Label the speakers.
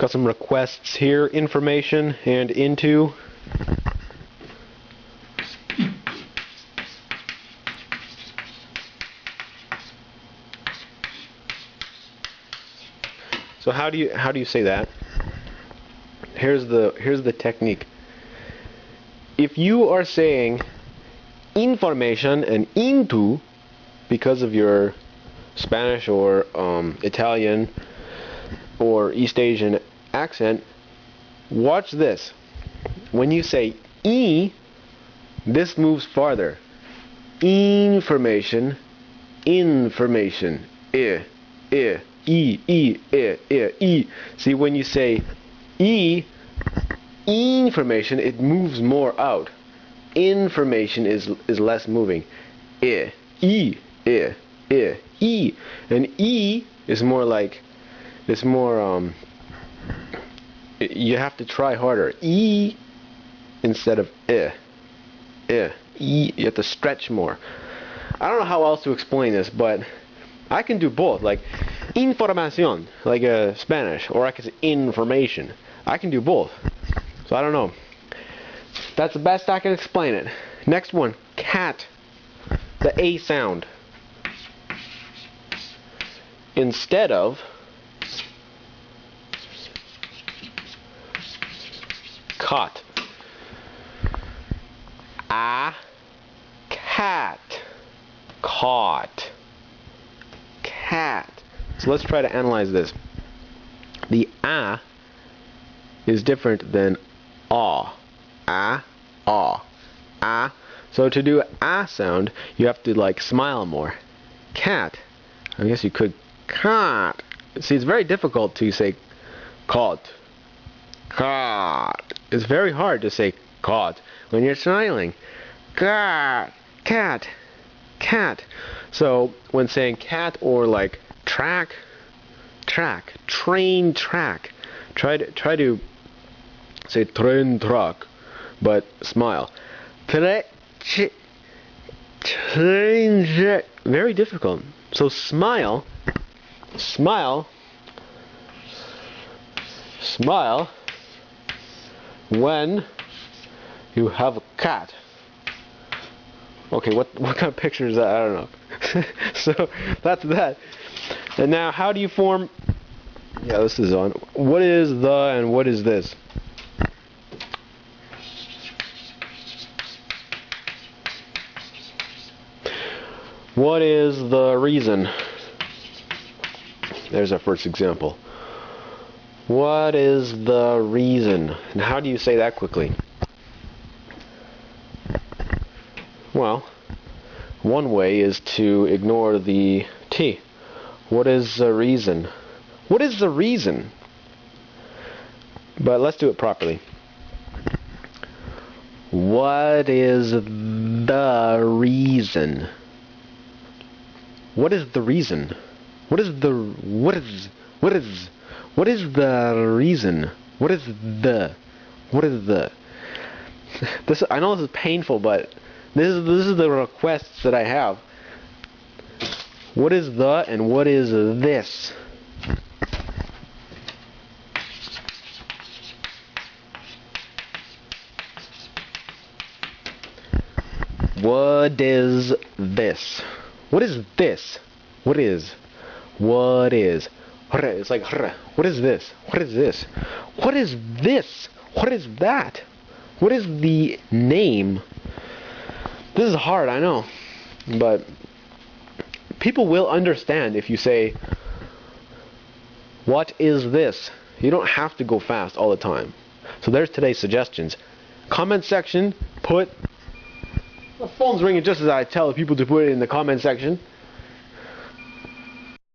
Speaker 1: Got some requests here, information and into. So how do you say that? Here's the technique. If you are saying information and into because of your Spanish or Italian or East Asian accent, watch this. When you say E, this moves farther. Information, information, e. See, when you say E, information, it moves more out. Information is less moving. E. And E is more like, it's more, you have to try harder. E instead of E. You have to stretch more. I don't know how else to explain this, but I can do both, like información, like Spanish, or I can say information. I can do both. So I don't know. That's the best I can explain it. Next one, cat. The A sound. Instead of caught. A cat. Caught. Cat. So let's try to analyze this. The A is different than ah. Ah. So to do A sound, you have to like smile more. Cat. I guess you could cat. See, it's very difficult to say caught. Caught. It's very hard to say caught when you're smiling. Cat. Cat. Cat. So when saying cat or like track, train track, try to say train track, but smile. Train track. Very difficult. So smile when you have a cat. Okay, what kind of picture is that? I don't know. So that's that. And now, how do you form? Yeah, this is on. What is the and what is this? What is the reason? There's our first example. What is the reason? And how do you say that quickly? Well, one way is to ignore the T. What is the reason? What is the reason? But let's do it properly. What is the reason? What is the reason? What is the reason? What is the this? I know this is painful, but this is the requests that I have. What is the and what is this? What is this? What is this? What is? What is? It's like, what is this? What is this? What is this? What is that? What is the name? This is hard, I know. But people will understand if you say, what is this? You don't have to go fast all the time. So there's today's suggestions. Comment section, put... The phone's ringing just as I tell people to put it in the comment section.